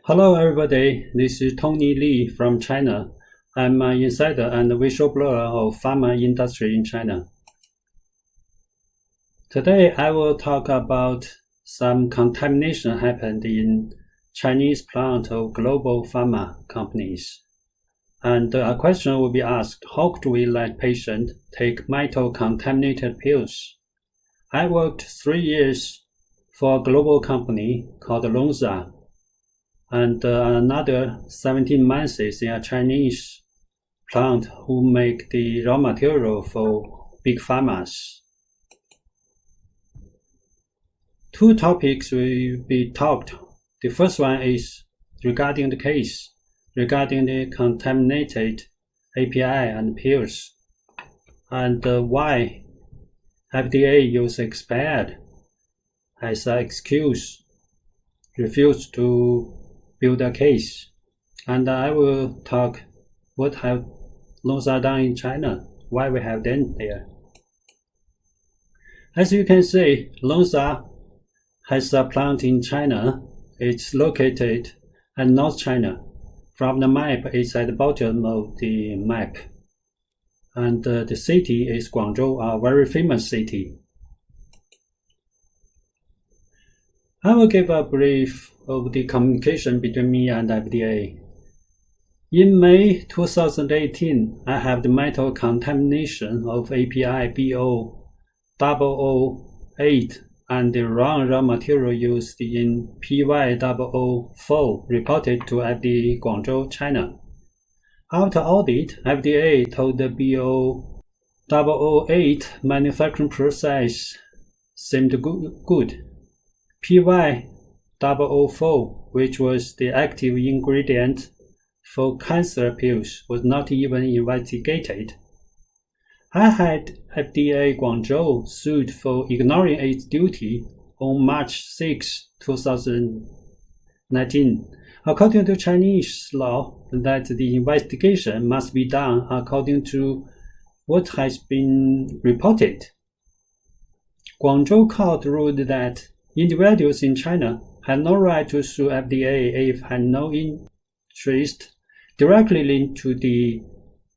Hello everybody, this is Tony Lee from China. I'm an insider and whistleblower of pharma industry in China. Today I will talk about some contamination happened in Chinese plant of global pharma companies. And a question will be asked, how do we let patients take metal contaminated pills? I worked 3 years for a global company called Lonza, and another 17 months in a Chinese plant who make the raw material for big pharmas. Two topics will be talked. The first one is regarding the case, regarding the contaminated API and pills, and why FDA use expired as an excuse, refuse to build a case. And I will talk what have Lonza done in China, why we have done there. As you can see, Lonza has a plant in China. It's located in North China. From the map, it's at the bottom of the map. And the city is Guangzhou, a very famous city. I will give a brief of the communication between me and FDA. In May 2018, I have the metal contamination of API BO008 and the wrong raw material used in PY004 reported to FDA Guangzhou, China. After audit, FDA told the BO008 manufacturing process seemed good. PY004, which was the active ingredient for cancer pills, was not even investigated. I had FDA Guangzhou sued for ignoring its duty on March 6, 2019. According to Chinese law, that the investigation must be done according to what has been reported. Guangzhou court ruled that individuals in China had no right to sue FDA if had no interest directly linked to the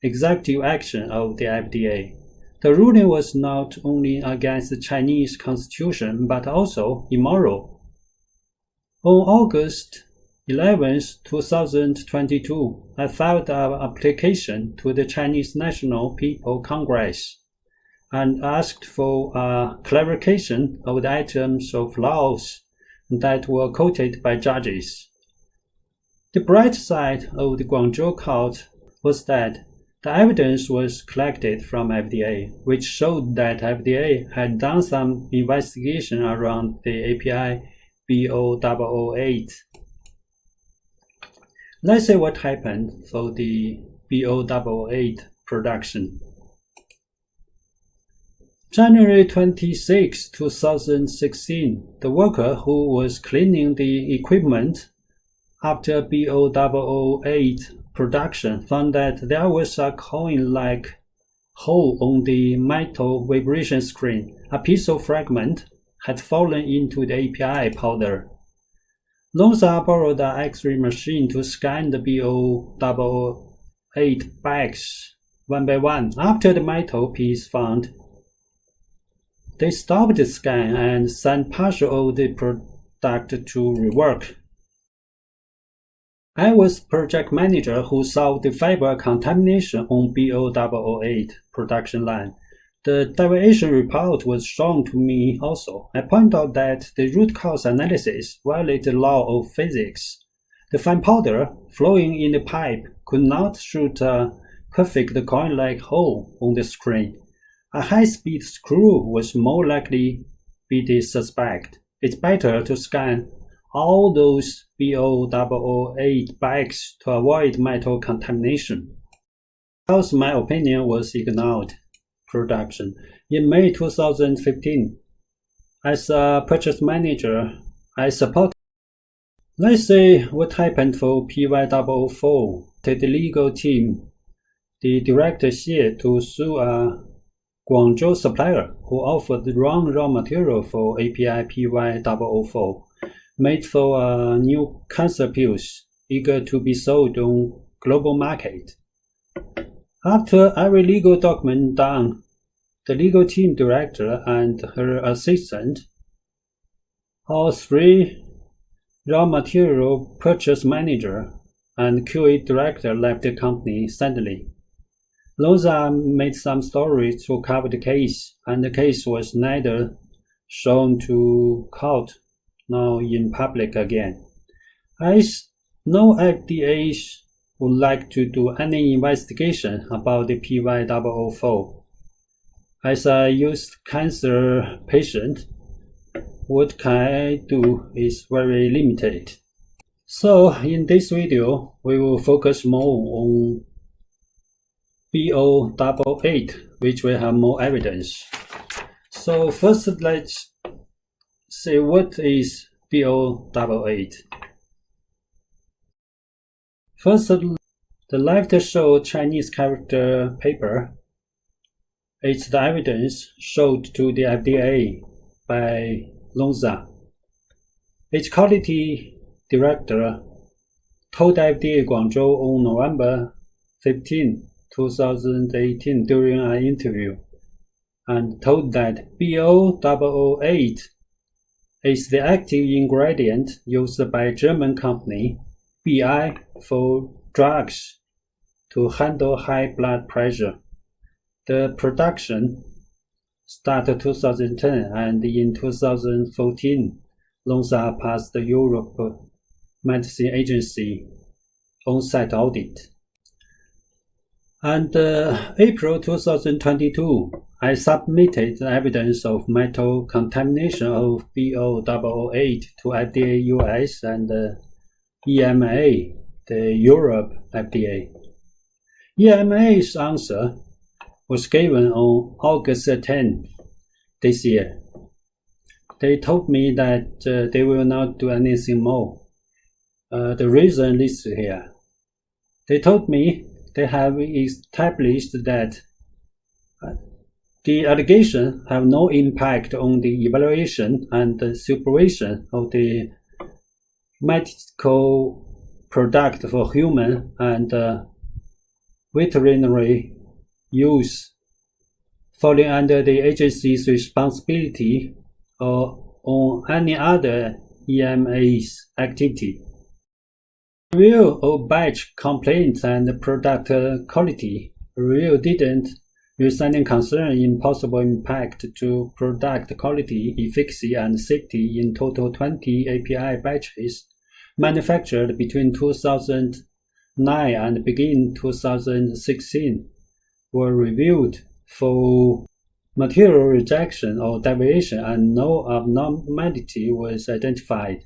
executive action of the FDA. The ruling was not only against the Chinese constitution but also immoral. On August 11, 2022, I filed an application to the Chinese National People Congress and asked for a clarification of the items of laws that were quoted by judges. The bright side of the Guangzhou court was that the evidence was collected from FDA, which showed that FDA had done some investigation around the API BO008. Let's see what happened for the BO008 production. January 26, 2016, the worker who was cleaning the equipment after BO008 production found that there was a coin-like hole on the metal vibration screen. A piece of fragment had fallen into the API powder. Lonza borrowed an X-ray machine to scan the BO008 bags one by one. After the metal piece found, they stopped the scan and sent partial of the product to rework. I was project manager who saw the fiber contamination on BO008 production line. The deviation report was shown to me also. I point out that the root cause analysis violated the law of physics. The fine powder flowing in the pipe could not shoot a perfect coin-like hole on the screen. A high-speed screw was more likely be the suspect. It's better to scan all those BO008 bags to avoid metal contamination. Because my opinion was ignored. Production. In May 2015, as a purchase manager, I supported. Let's see what happened for PY004. The legal team, the director here to sue a Guangzhou supplier who offered the wrong raw material for API PY004. made for new cancer pills, eager to be sold on global market. After every legal document done, the legal team director and her assistant, all three raw material purchase manager and QA director left the company suddenly. Lonza made some stories to cover the case, and the case was neither shown to court nor in public again. As no FDA would like to do any investigation about the PY004. As a youth cancer patient, what can I do is very limited. So in this video, we will focus more on B088, which will have more evidence. So first, let's see what is B088. First, the left show Chinese character paper. It's the evidence showed to the FDA by Lonza. Its quality director told FDA Guangzhou on November 15, 2018 during an interview, and told that B008 is the active ingredient used by a German company, BI, for drugs to handle high blood pressure. The production started 2010, and in 2014, Lonza passed the Europe Medicine Agency on-site audit. And April 2022, I submitted evidence of metal contamination of B008 to FDA US and EMA, the Europe FDA. EMA's answer was given on August 10 this year. They told me that they will not do anything more. The reason listed here. They told me they have established that the allegations have no impact on the evaluation and the supervision of the medical product for human and veterinary use, falling under the agency's responsibility or on any other EMA's activity. Review of batch complaints and product quality. Review didn't raise any concern in possible impact to product quality, efficacy, and safety in total 20 API batches manufactured between 2009 and begin 2016 were reviewed for material rejection or deviation, and no abnormality was identified.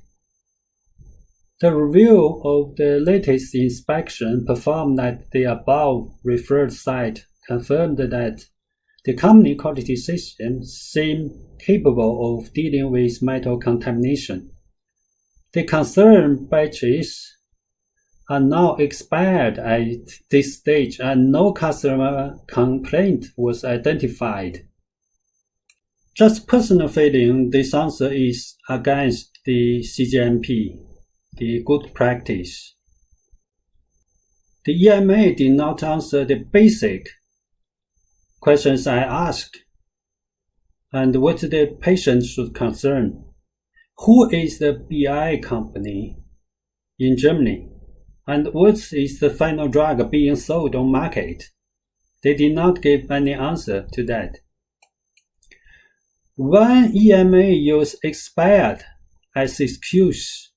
The review of the latest inspection performed at the above referred site confirmed that the company quality system seemed capable of dealing with metal contamination. The concerned batches are now expired at this stage, and no customer complaint was identified. Just personal feeling, this answer is against the CGMP, the good practice. The EMA did not answer the basic questions I asked, and what the patient should concern. Who is the BI company in Germany? And what is the final drug being sold on market? They did not give any answer to that. When EMA used expired as excuse,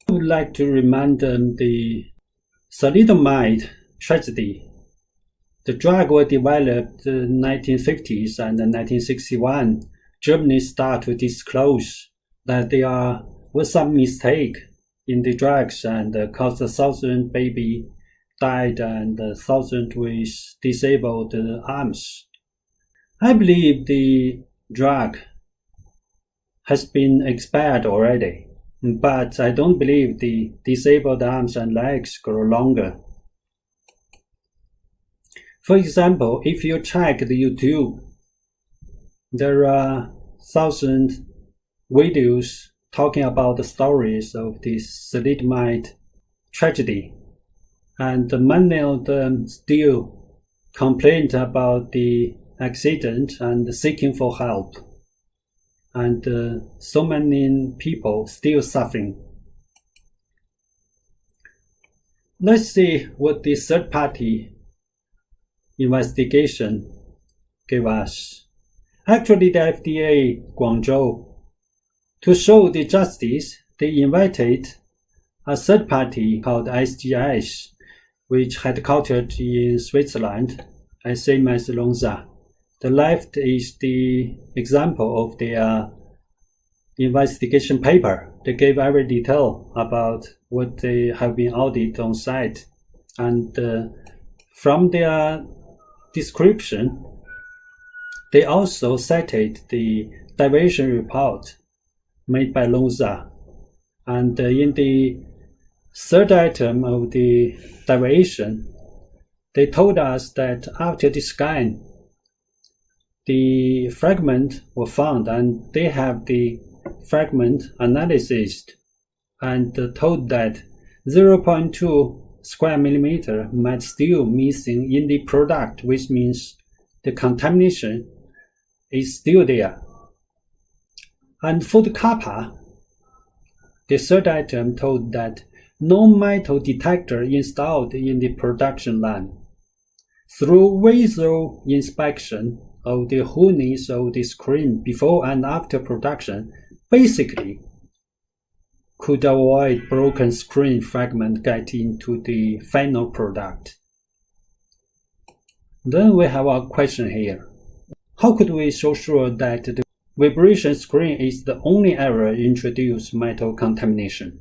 I would like to remind them the thalidomide tragedy. The drug was developed in the 1950s and 1961. Germany started to disclose that there was some mistake in the drugs and caused 1,000 baby died and 1,000 with disabled arms. I believe the drug has been expired already, but I don't believe the disabled arms and legs grow longer. For example, if you check the YouTube, there are 1,000 videos talking about the stories of this thalidomide tragedy, and many of them still complained about the accident and seeking for help, and so many people still suffering. Let's see what the third-party investigation gave us. Actually, the FDA Guangzhou, to show the justice, they invited a third party called SGS, which headquartered in Switzerland, and same as Lonza. The left is the example of their investigation paper. They gave every detail about what they have been audited on site. And from their description, they also cited the deviation report made by Lonza. And in the third item of the deviation, they told us that after the scan, the fragment were found, and they have the fragment analysis and told that 0.2 square millimeter might still missing in the product, which means the contamination is still there. And for the kappa, the third item told that no metal detector installed in the production line. Through visual inspection of the wholeness of the screen before and after production, basically could avoid broken screen fragment getting into the final product. Then we have a question here. How could we so sure that the vibration screen is the only error introduced metal contamination?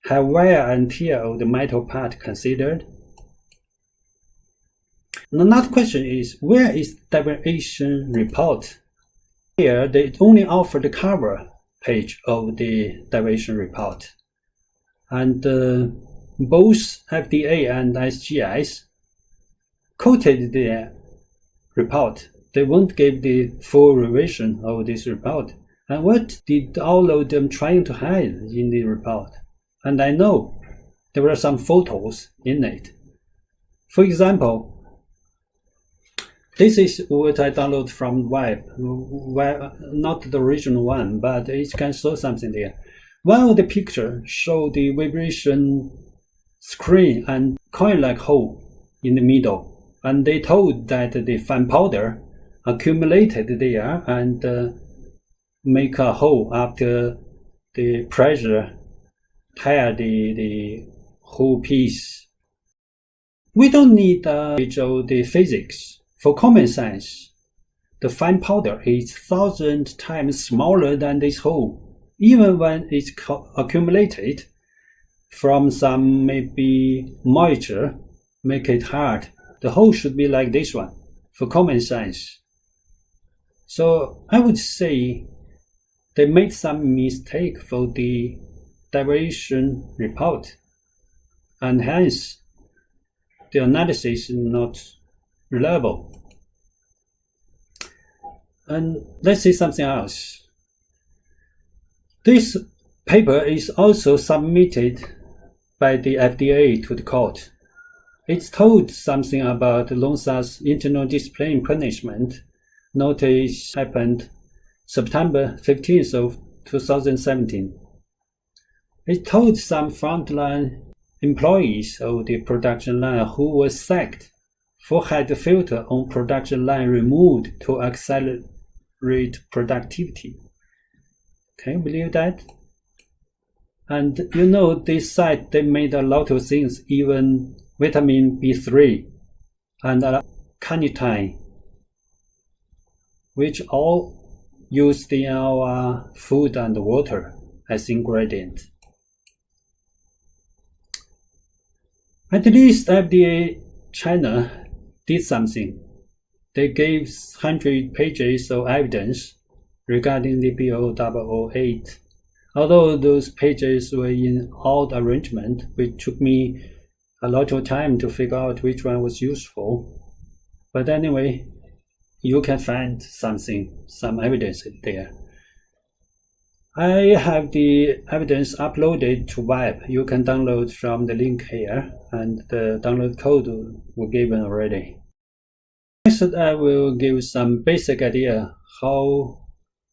Have wear and tear of the metal part considered? Another question is, where is the deviation report? Here, they only offer the cover page of the deviation report. And both FDA and SGS quoted their report. They won't give the full revision of this report. And what did all of them trying to hide in the report? And I know there were some photos in it. For example, this is what I downloaded from web, not the original one, but it can show something there. One of the pictures showed the vibration screen and coin-like hole in the middle, and they told that the fine powder accumulated there and make a hole after the pressure tear the whole piece. We don't need the physics. For common sense, the fine powder is 1,000 times smaller than this hole. Even when it's accumulated from some maybe moisture, make it hard. The hole should be like this one, for common sense. So I would say they made some mistake for the deviation report, and hence the analysis is not reliable. And let's see something else. This paper is also submitted by the FDA to the court. It told something about Lonza's internal discipline punishment. Notice happened September 15th of 2017. It told some frontline employees of the production line who were sacked for had the filter on production line removed to accelerate productivity. Can you believe that? And you know, this site, they made a lot of things, even vitamin B3 and carnitine, which all used in our food and water as ingredient. At least FDA China did something. They gave 100 pages of evidence regarding the B008. Although those pages were in odd arrangement, which took me a lot of time to figure out which one was useful. But anyway, you can find something, some evidence there. I have the evidence uploaded to web. You can download from the link here, and the download code was given already. Next, I will give some basic idea how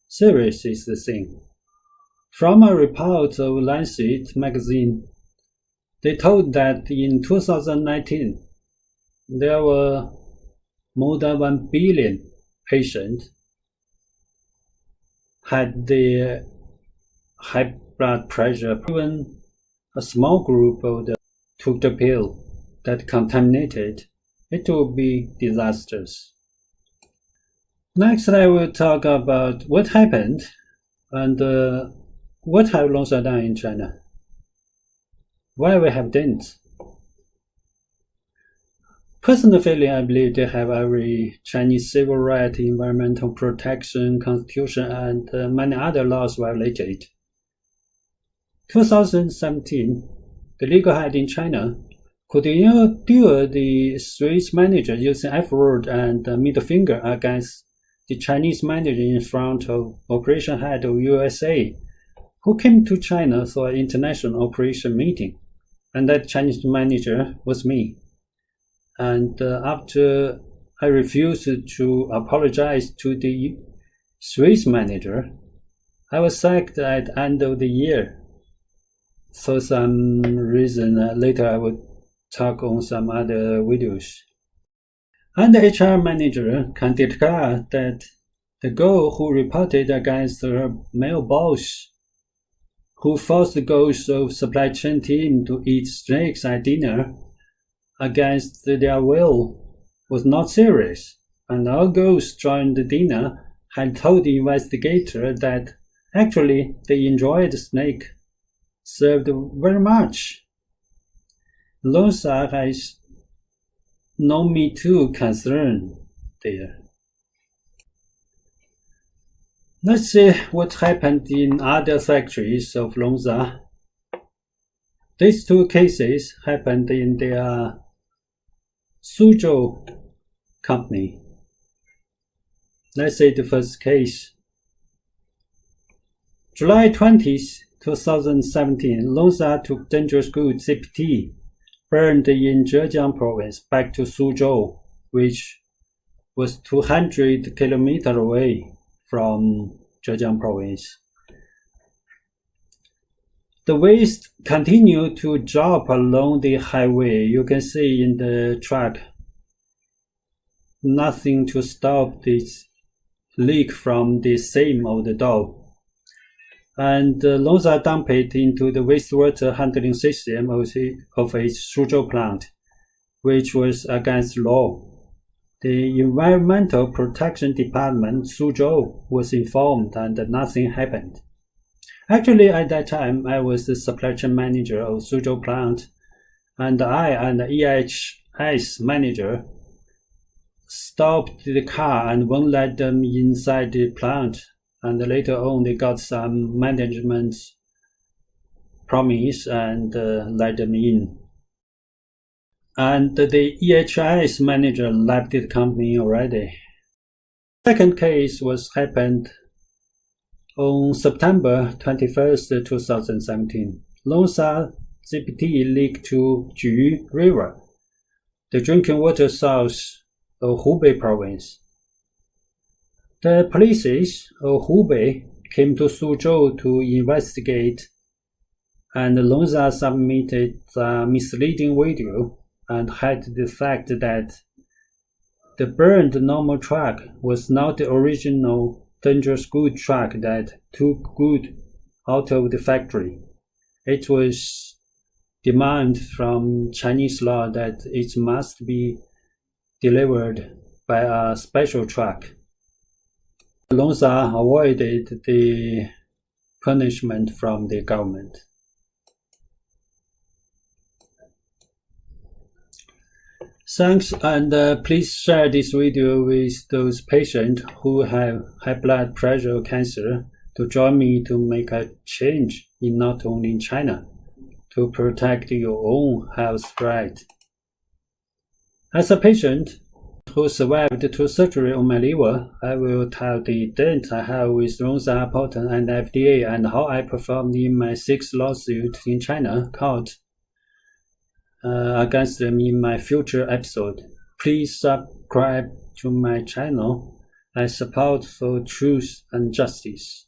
serious is the thing. From a report of Lancet magazine, they told that in 2019, there were more than 1 billion patients had the high blood pressure. Even a small group of them took the pill that contaminated, it would be disastrous. Next, I will talk about what happened and what have Longsa done in China. Why we have didn't. Personal feeling, I believe they have every Chinese civil right, environmental protection, constitution, and many other laws violated. 2017, the legal head in China could duel the Swiss manager using F-word and middle finger against the Chinese manager in front of operation head of USA, who came to China for an international operation meeting. And that Chinese manager was me. And after I refused to apologize to the Swiss manager, I was sacked at the end of the year. For some reason, later I would talk on some other videos. And the HR manager can declare that the girl who reported against her male boss, who forced the girls of supply chain team to eat snakes at dinner against their will, was not serious, and all girls joined the dinner had told the investigator that actually they enjoyed the snake served very much. Longsa has no Me Too concern there. Let's see what happened in other factories of Longsa. These two cases happened in their Suzhou company. Let's say the first case. July 20th, 2017, Longsa took dangerous goods CPT burned in Zhejiang province back to Suzhou, which was 200 kilometers away from Zhejiang province. The waste continued to drop along the highway. You can see in the track, nothing to stop this leak from the seam of the door. And Longsa dumped it into the wastewater handling system of its Suzhou plant, which was against law. The Environmental Protection Department, Suzhou, was informed and nothing happened. Actually, at that time, I was the supply chain manager of Suzhou plant, and I and the EHS manager stopped the car and won't let them inside the plant. And later on, they got some management promise and let them in. And the EHS manager left the company already. Second case happened on September 21st, 2017. Longsa CPT leaked to Ju River, the drinking water source of Hubei province. The police of Hubei came to Suzhou to investigate, and Longsa submitted a misleading video and hid the fact that the burned normal truck was not the original dangerous good truck that took good out of the factory. It was demand from Chinese law that it must be delivered by a special truck. Longsa avoided the punishment from the government. Thanks, and please share this video with those patients who have high blood pressure or cancer to join me to make a change in not only in China, to protect your own health right. As a patient who survived to surgery on my liver. I will tell the dent I have with Rosa Polton and FDA and how I performed in my 6th lawsuit in China court against them in my future episode. Please subscribe to my channel. I support for truth and justice.